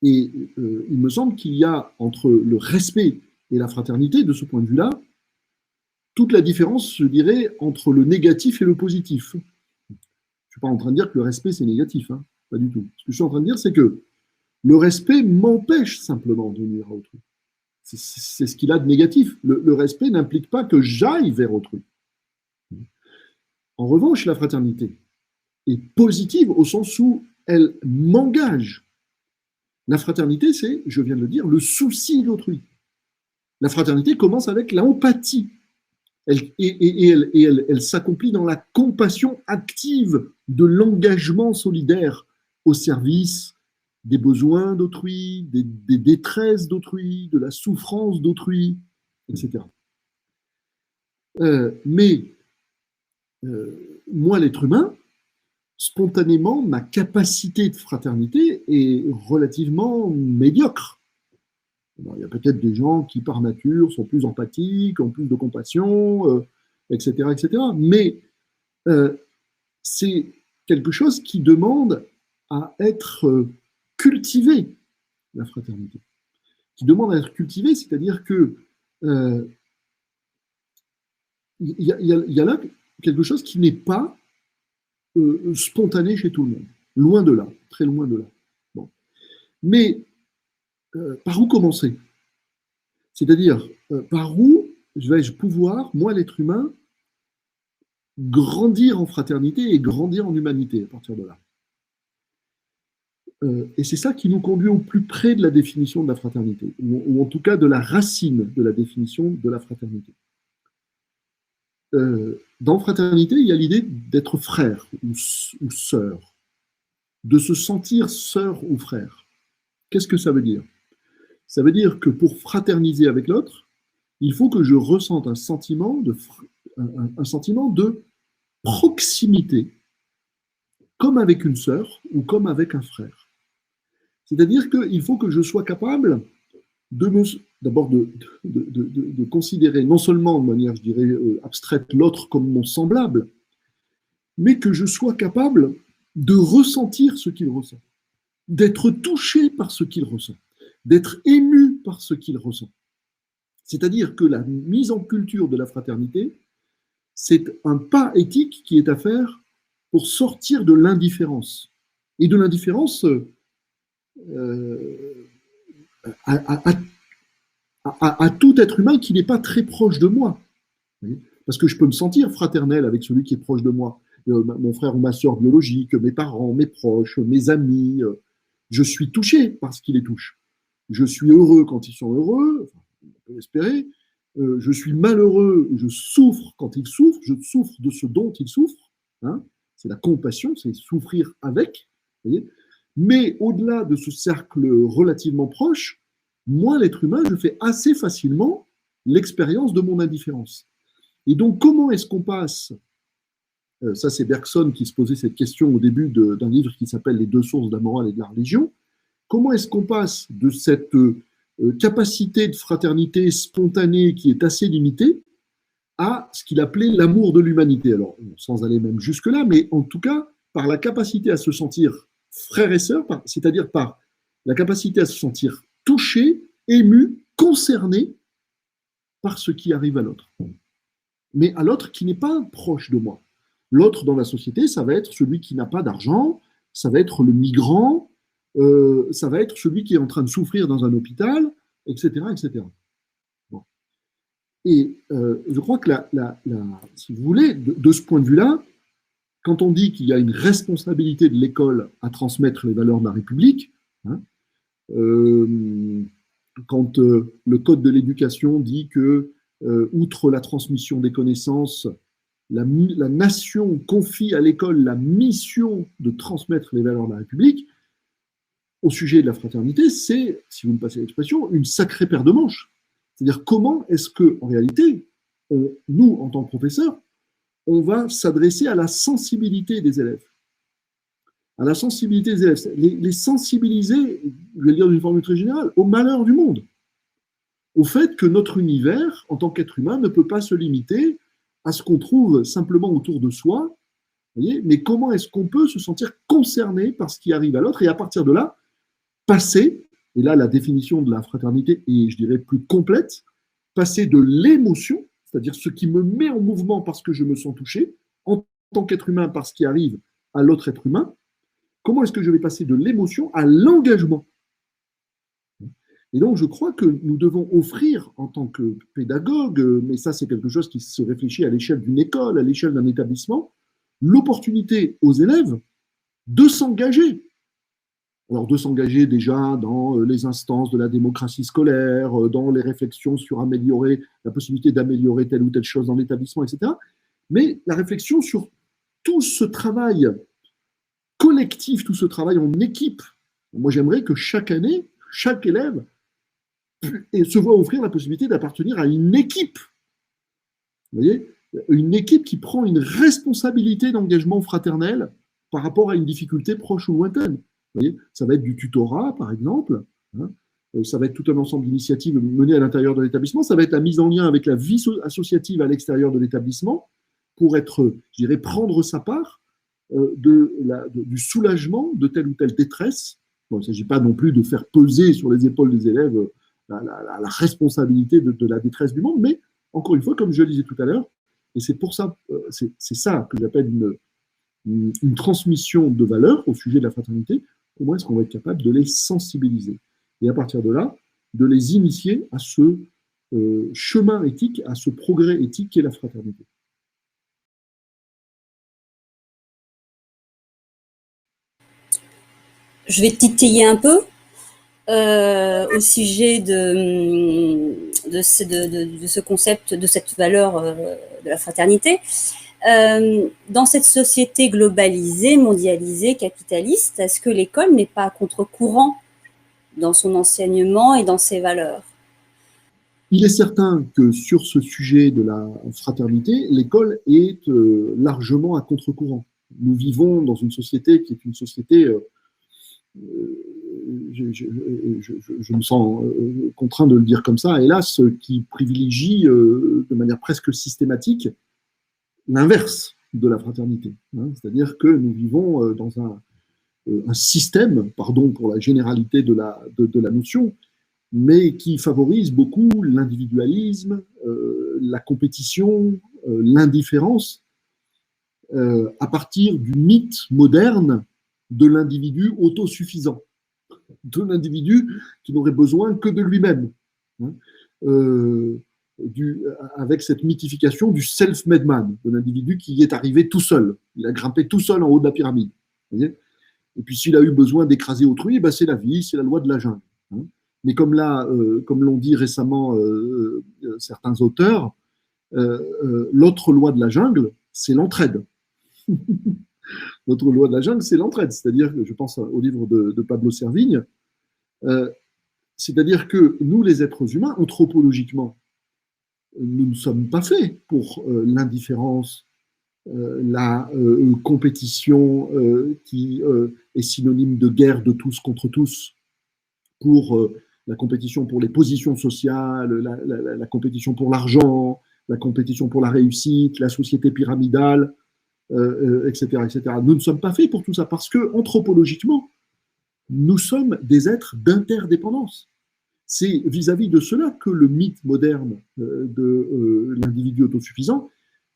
Et il me semble qu'il y a entre le respect et la fraternité, de ce point de vue-là, toute la différence, je dirais, entre le négatif et le positif. Je ne suis pas en train de dire que le respect, c'est négatif, hein, pas du tout. Ce que je suis en train de dire, c'est que le respect m'empêche simplement de nuire à autrui. C'est ce qu'il a de négatif. Le respect n'implique pas que j'aille vers autrui. En revanche, la fraternité est positive au sens où elle m'engage. La fraternité, c'est, je viens de le dire, le souci d'autrui. La fraternité commence avec l'empathie. Elle s'accomplit dans la compassion active de l'engagement solidaire au service des besoins d'autrui, des détresses d'autrui, de la souffrance d'autrui, etc. Moi, l'être humain, spontanément, ma capacité de fraternité est relativement médiocre. Alors, il y a peut-être des gens qui, par nature, sont plus empathiques, ont plus de compassion, etc., etc. Mais c'est quelque chose qui demande à être cultivé, la fraternité. Qui demande à être cultivé, c'est-à-dire que il y a là quelque chose qui n'est pas spontané chez tout le monde. Loin de là, très loin de là. Bon. Mais par où commencer? C'est-à-dire, par où vais-je pouvoir, moi l'être humain, grandir en fraternité et grandir en humanité à partir de là? Et c'est ça qui nous conduit au plus près de la définition de la fraternité, ou en tout cas de la racine de la définition de la fraternité. Dans fraternité, il y a l'idée d'être frère ou sœur, de se sentir sœur ou frère. Qu'est-ce que ça veut dire? Ça veut dire que pour fraterniser avec l'autre, il faut que je ressente un sentiment de proximité, comme avec une sœur ou comme avec un frère. C'est-à-dire qu'il faut que je sois capable de d'abord de considérer non seulement de manière, je dirais, abstraite l'autre comme mon semblable, mais que je sois capable de ressentir ce qu'il ressent, d'être touché par ce qu'il ressent, d'être ému par ce qu'il ressent. C'est-à-dire que la mise en culture de la fraternité, c'est un pas éthique qui est à faire pour sortir de l'indifférence. Et de l'indifférence à tout être humain qui n'est pas très proche de moi. Parce que je peux me sentir fraternel avec celui qui est proche de moi. Mon frère ou ma soeur biologique, mes parents, mes proches, mes amis. Je suis touché par ce qui les touche. Je suis heureux quand ils sont heureux, on peut l'espérer. Je suis malheureux, je souffre quand ils souffrent, je souffre de ce dont ils souffrent. Hein. C'est la compassion, c'est souffrir avec. Voyez. Mais au-delà de ce cercle relativement proche, moi, l'être humain, je fais assez facilement l'expérience de mon indifférence. Et donc, comment est-ce qu'on passe, ça c'est Bergson qui se posait cette question au début d'un livre qui s'appelle Les deux sources de la morale et de la religion, comment est-ce qu'on passe de cette capacité de fraternité spontanée qui est assez limitée à ce qu'il appelait l'amour de l'humanité. Alors, sans aller même jusque-là, mais en tout cas, par la capacité à se sentir frère et sœur, c'est-à-dire par la capacité à se sentir touché, ému, concerné par ce qui arrive à l'autre. Mais à l'autre qui n'est pas proche de moi. L'autre dans la société, ça va être celui qui n'a pas d'argent, ça va être le migrant, ça va être celui qui est en train de souffrir dans un hôpital, etc. etc. Bon. Et je crois que, si vous voulez, de ce point de vue-là, quand on dit qu'il y a une responsabilité de l'école à transmettre les valeurs de la République, hein, quand le Code de l'éducation dit que, outre la transmission des connaissances, la nation confie à l'école la mission de transmettre les valeurs de la République, au sujet de la fraternité, c'est, si vous me passez l'expression, une sacrée paire de manches. C'est-à-dire comment est-ce que, en réalité, nous, en tant que professeurs, on va s'adresser à la sensibilité des élèves. À la sensibilité des élèves. Les sensibiliser, je vais le dire d'une forme très générale, au malheur du monde. Au fait que notre univers, en tant qu'être humain, ne peut pas se limiter à ce qu'on trouve simplement autour de soi, voyez, mais comment est-ce qu'on peut se sentir concerné par ce qui arrive à l'autre et à partir de là, passer, et là la définition de la fraternité est, je dirais, plus complète, passer de l'émotion, c'est-à-dire ce qui me met en mouvement parce que je me sens touché, en tant qu'être humain par ce qui arrive à l'autre être humain, comment est-ce que je vais passer de l'émotion à l'engagement? Et donc je crois que nous devons offrir en tant que pédagogue, mais ça c'est quelque chose qui se réfléchit à l'échelle d'une école, à l'échelle d'un établissement, l'opportunité aux élèves de s'engager. Alors de s'engager déjà dans les instances de la démocratie scolaire, dans les réflexions sur améliorer, la possibilité d'améliorer telle ou telle chose dans l'établissement, etc. Mais la réflexion sur tout ce travail collectif, tout ce travail en équipe. Moi j'aimerais que chaque année, chaque élève se voit offrir la possibilité d'appartenir à une équipe. Vous voyez, une équipe qui prend une responsabilité d'engagement fraternel par rapport à une difficulté proche ou lointaine. Vous voyez, ça va être du tutorat, par exemple, hein, ça va être tout un ensemble d'initiatives menées à l'intérieur de l'établissement, ça va être la mise en lien avec la vie associative à l'extérieur de l'établissement pour être, je dirais, prendre sa part du soulagement de telle ou telle détresse. Bon, il ne s'agit pas non plus de faire peser sur les épaules des élèves la responsabilité de la détresse du monde, mais encore une fois, comme je le disais tout à l'heure, et c'est pour ça, c'est ça que j'appelle une transmission de valeurs au sujet de la fraternité. Comment est-ce qu'on va être capable de les sensibiliser? Et à partir de là, de les initier à ce chemin éthique, à ce progrès éthique qu'est la fraternité. Je vais titiller un peu au sujet de ce concept, de cette valeur de la fraternité. Dans cette société globalisée, mondialisée, capitaliste, est-ce que l'école n'est pas à contre-courant dans son enseignement et dans ses valeurs? Il est certain que sur ce sujet de la fraternité, l'école est largement à contre-courant. Nous vivons dans une société qui est une société je me sens contraint de le dire comme ça, hélas, qui privilégie de manière presque systématique l'inverse de la fraternité. Hein. C'est-à-dire que nous vivons dans un système, pardon pour la généralité de la notion, mais qui favorise beaucoup l'individualisme, la compétition, l'indifférence, à partir du mythe moderne de l'individu autosuffisant, de l'individu qui n'aurait besoin que de lui-même, hein, avec cette mythification du self-made man, de l'individu qui est arrivé tout seul, il a grimpé tout seul en haut de la pyramide. Vous voyez, et puis s'il a eu besoin d'écraser autrui, ben c'est la vie, c'est la loi de la jungle. Hein. Mais comme l'ont dit récemment certains auteurs, l'autre loi de la jungle, c'est l'entraide. L'autre loi de la jungle, c'est l'entraide. C'est-à-dire, je pense au livre de Pablo Servigne, c'est-à-dire que nous, les êtres humains, anthropologiquement, nous ne sommes pas faits pour l'indifférence, la compétition qui est synonyme de guerre de tous contre tous, pour la compétition pour les positions sociales, la compétition pour l'argent, la compétition pour la réussite, la société pyramidale, etc., etc. Nous ne sommes pas faits pour tout ça parce que, anthropologiquement, nous sommes des êtres d'interdépendance. C'est vis-à-vis de cela que le mythe moderne de l'individu autosuffisant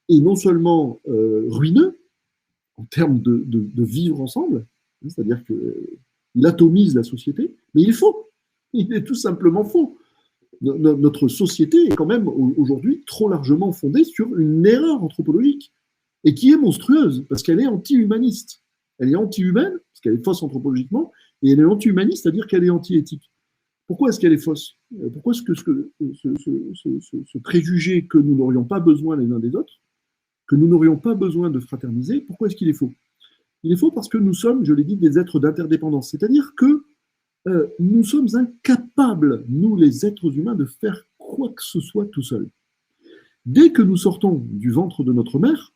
est non seulement ruineux en termes de vivre ensemble, c'est-à-dire qu'il atomise la société, mais il est faux. Il est tout simplement faux. Notre société est quand même aujourd'hui trop largement fondée sur une erreur anthropologique et qui est monstrueuse parce qu'elle est anti-humaniste. Elle est anti-humaine parce qu'elle est fausse anthropologiquement et elle est anti-humaniste, c'est-à-dire qu'elle est anti-éthique. Pourquoi est-ce qu'elle est fausse? Pourquoi est-ce que ce préjugé que nous n'aurions pas besoin les uns des autres, que nous n'aurions pas besoin de fraterniser, pourquoi est-ce qu'il est faux? Il est faux parce que nous sommes, je l'ai dit, des êtres d'interdépendance. C'est-à-dire que nous sommes incapables, nous les êtres humains, de faire quoi que ce soit tout seuls. Dès que nous sortons du ventre de notre mère,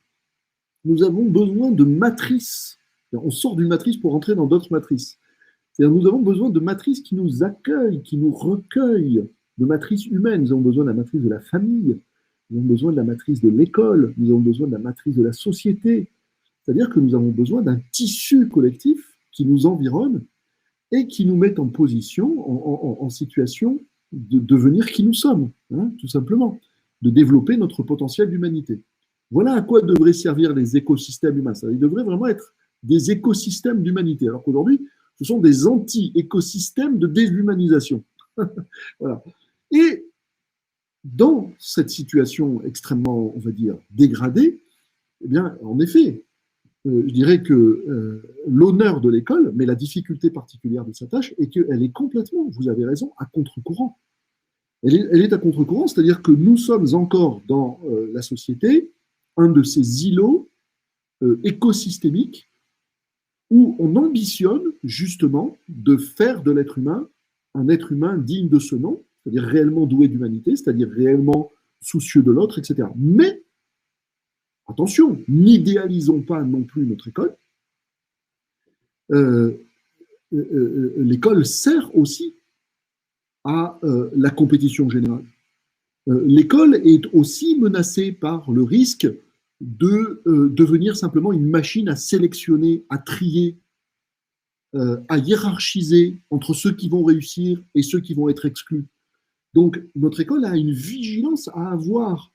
nous avons besoin de matrices. On sort d'une matrice pour entrer dans d'autres matrices. C'est-à-dire nous avons besoin de matrices qui nous accueillent, qui nous recueillent, de matrices humaines. Nous avons besoin de la matrice de la famille, nous avons besoin de la matrice de l'école, nous avons besoin de la matrice de la société. C'est-à-dire que nous avons besoin d'un tissu collectif qui nous environne et qui nous met en position, en situation de devenir qui nous sommes, hein, tout simplement, de développer notre potentiel d'humanité. Voilà à quoi devraient servir les écosystèmes humains. Ça, ils devraient vraiment être des écosystèmes d'humanité, alors qu'aujourd'hui, ce sont des anti-écosystèmes de déshumanisation. Voilà. Et dans cette situation extrêmement, on va dire, dégradée, eh bien, en effet, je dirais que l'honneur de l'école, mais la difficulté particulière de sa tâche, est qu'elle est complètement, vous avez raison, à contre-courant. Elle est à contre-courant, c'est-à-dire que nous sommes encore dans la société un de ces îlots écosystémiques où on ambitionne justement de faire de l'être humain un être humain digne de ce nom, c'est-à-dire réellement doué d'humanité, c'est-à-dire réellement soucieux de l'autre, etc. Mais, attention, n'idéalisons pas non plus notre école. L'école sert aussi à la compétition générale. L'école est aussi menacée par le risque de devenir simplement une machine à sélectionner, à trier, à hiérarchiser entre ceux qui vont réussir et ceux qui vont être exclus. Donc, notre école a une vigilance à avoir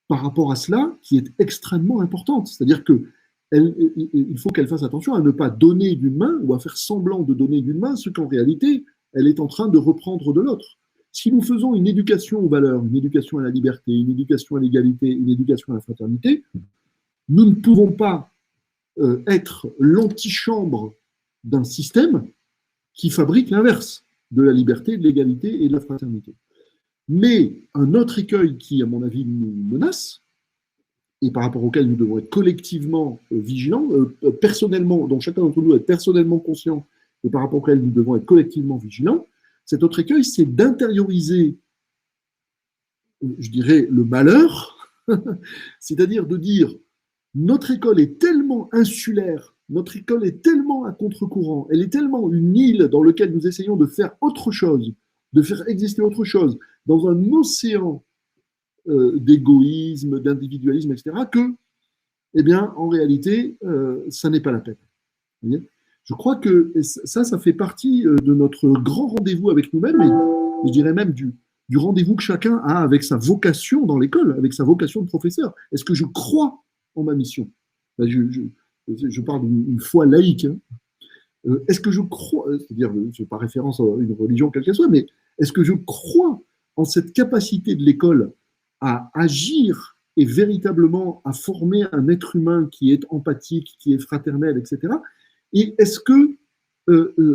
par rapport à cela qui est extrêmement importante. C'est-à-dire qu'il faut qu'elle fasse attention à ne pas donner d'une main ou à faire semblant de donner d'une main ce qu'en réalité, elle est en train de reprendre de l'autre. Si nous faisons une éducation aux valeurs, une éducation à la liberté, une éducation à l'égalité, une éducation à la fraternité, nous ne pouvons pas être l'antichambre d'un système qui fabrique l'inverse de la liberté, de l'égalité et de la fraternité. Mais un autre écueil qui, à mon avis, nous menace, et par rapport auquel nous devons être collectivement vigilants, personnellement, dont chacun d'entre nous est personnellement conscient, et par rapport auquel nous devons être collectivement vigilants, cet autre écueil, c'est d'intérioriser, je dirais, le malheur, c'est-à-dire de dire notre école est tellement insulaire Notre école est tellement à contre-courant, elle est tellement une île dans laquelle nous essayons de faire autre chose, de faire exister autre chose, dans un océan d'égoïsme, d'individualisme, etc., que, eh bien, en réalité, ça n'est pas la peine. Vous voyez, je crois que ça fait partie de notre grand rendez-vous avec nous-mêmes, et je dirais même du rendez-vous que chacun a avec sa vocation dans l'école, avec sa vocation de professeur. Est-ce que je crois en ma mission? Je parle d'une foi laïque. Hein. Est-ce que je crois, c'est-à-dire, je n'ai pas référence à une religion quelle qu'elle soit, mais est-ce que je crois en cette capacité de l'école à agir et véritablement à former un être humain qui est empathique, qui est fraternel, etc. Et est-ce que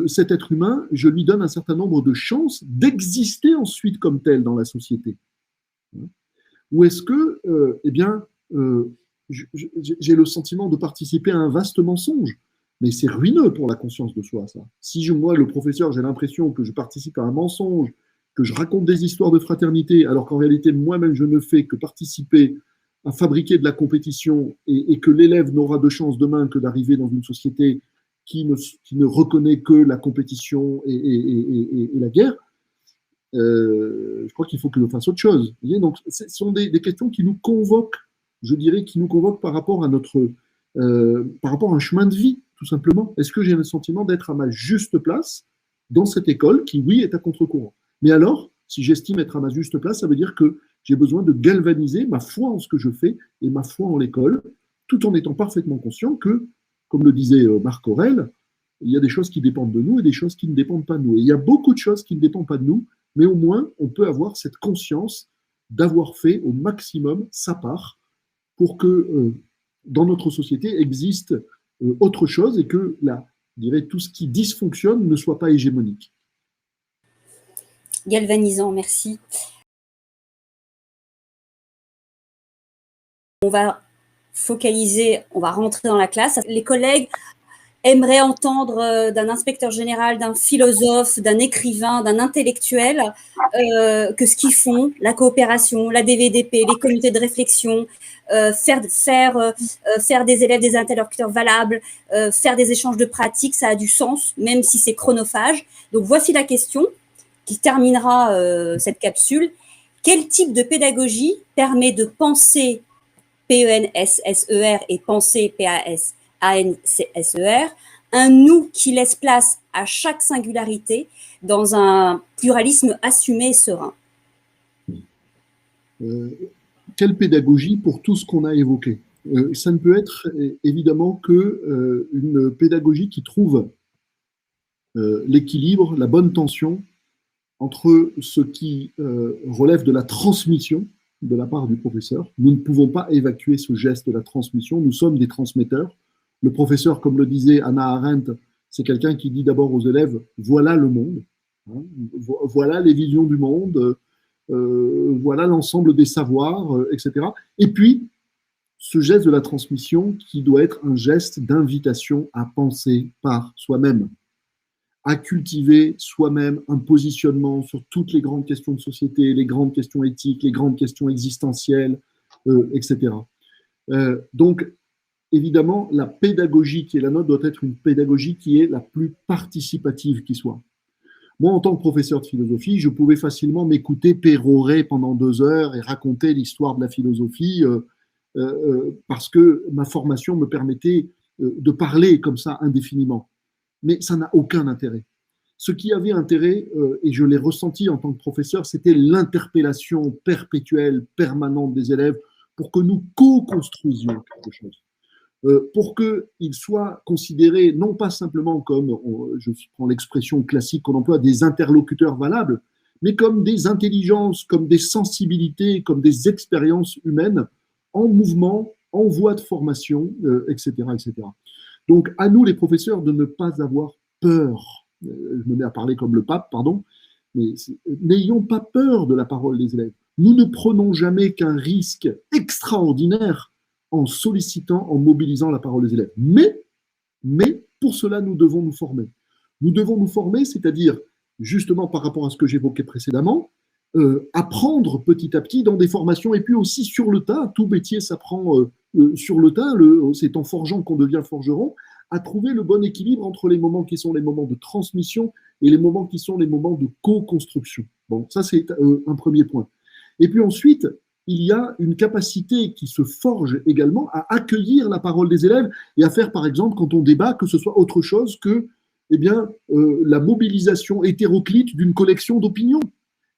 cet être humain, je lui donne un certain nombre de chances d'exister ensuite comme tel dans la société? Ou est-ce que, eh bien, j'ai le sentiment de participer à un vaste mensonge? Mais c'est ruineux pour la conscience de soi, ça. Si moi, le professeur, j'ai l'impression que je participe à un mensonge, que je raconte des histoires de fraternité, alors qu'en réalité, moi-même, je ne fais que participer à fabriquer de la compétition et que l'élève n'aura de chance demain que d'arriver dans une société qui ne reconnaît que la compétition et la guerre, je crois qu'il faut que je fasse autre chose. Vous voyez, donc, ce sont des questions qui nous convoquent, je dirais, qui nous convoquent par rapport à par rapport à un chemin de vie, tout simplement. Est-ce que j'ai le sentiment d'être à ma juste place dans cette école qui, oui, est à contre-courant? Mais alors, si j'estime être à ma juste place, ça veut dire que j'ai besoin de galvaniser ma foi en ce que je fais et ma foi en l'école, tout en étant parfaitement conscient que, comme le disait Marc Aurèle, il y a des choses qui dépendent de nous et des choses qui ne dépendent pas de nous. Et il y a beaucoup de choses qui ne dépendent pas de nous, mais au moins, on peut avoir cette conscience d'avoir fait au maximum sa part pour que dans notre société existe autre chose et que je dirais, tout ce qui dysfonctionne ne soit pas hégémonique. Galvanisant, merci. On va focaliser, on va rentrer dans la classe. Les collègues aimeraient entendre d'un inspecteur général, d'un philosophe, d'un écrivain, d'un intellectuel, que ce qu'ils font, la coopération, la DVDP, les comités de réflexion, faire des élèves des interlocuteurs valables, faire des échanges de pratiques, ça a du sens, même si c'est chronophage. Donc voici la question qui terminera cette capsule. Quel type de pédagogie permet de penser PENSSER et penser PASANCSER, un nous qui laisse place à chaque singularité dans un pluralisme assumé et serein? Quelle pédagogie pour tout ce qu'on a évoqué? Ça ne peut être évidemment que une pédagogie qui trouve l'équilibre, la bonne tension entre ce qui relève de la transmission de la part du professeur. Nous ne pouvons pas évacuer ce geste de la transmission, nous sommes des transmetteurs. Le professeur, comme le disait Hannah Arendt, c'est quelqu'un qui dit d'abord aux élèves, voilà le monde, hein, voilà les visions du monde, voilà l'ensemble des savoirs, etc. Et puis, ce geste de la transmission qui doit être un geste d'invitation à penser par soi-même, à cultiver soi-même un positionnement sur toutes les grandes questions de société, les grandes questions éthiques, les grandes questions existentielles, etc. Donc, évidemment, la pédagogie qui est la nôtre doit être une pédagogie qui est la plus participative qui soit. Moi, en tant que professeur de philosophie, je pouvais facilement m'écouter pérorer pendant 2 heures et raconter l'histoire de la philosophie parce que ma formation me permettait de parler comme ça indéfiniment. Mais ça n'a aucun intérêt. Ce qui avait intérêt, et je l'ai ressenti en tant que professeur, c'était l'interpellation perpétuelle, permanente des élèves pour que nous co-construisions quelque chose. Pour qu'ils soient considérés non pas simplement comme, je prends l'expression classique qu'on emploie, des interlocuteurs valables, mais comme des intelligences, comme des sensibilités, comme des expériences humaines en mouvement, en voie de formation, etc., etc. Donc, à nous, les professeurs, de ne pas avoir peur. Je me mets à parler comme le pape, pardon, mais n'ayons pas peur de la parole des élèves. Nous ne prenons jamais qu'un risque extraordinaire en sollicitant, en mobilisant la parole des élèves. Mais pour cela, nous devons nous former. Nous devons nous former, c'est-à-dire, justement par rapport à ce que j'évoquais précédemment, apprendre petit à petit dans des formations et puis aussi sur le tas. Tout métier s'apprend sur le tas. C'est en forgeant qu'on devient forgeron. à trouver le bon équilibre entre les moments qui sont les moments de transmission et les moments qui sont les moments de co-construction. Bon, ça c'est un premier point. Et puis ensuite, il y a une capacité qui se forge également à accueillir la parole des élèves et à faire, par exemple, quand on débat, que ce soit autre chose que la mobilisation hétéroclite d'une collection d'opinions.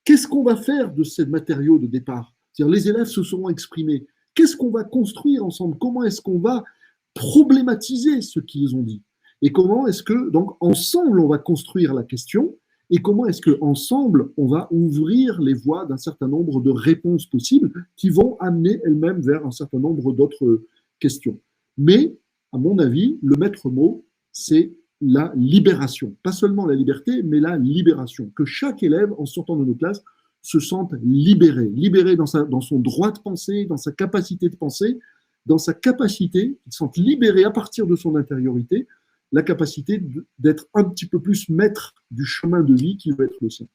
Qu'est-ce qu'on va faire de ces matériaux de départ? C'est-à-dire, les élèves se seront exprimés. Qu'est-ce qu'on va construire ensemble? Comment est-ce qu'on va problématiser ce qu'ils ont dit? Et comment est-ce que, donc, ensemble, on va construire la question? Et comment est-ce qu'ensemble, on va ouvrir les voies d'un certain nombre de réponses possibles qui vont amener elles-mêmes vers un certain nombre d'autres questions. Mais, à mon avis, le maître mot, c'est la libération. Pas seulement la liberté, mais la libération. Que chaque élève, en sortant de nos classes, se sente libéré. Libéré dans son droit de penser, dans sa capacité de penser, dans sa capacité, qu'il se sente libéré à partir de son intériorité, la capacité d'être un petit peu plus maître du chemin de vie qui va être le sien.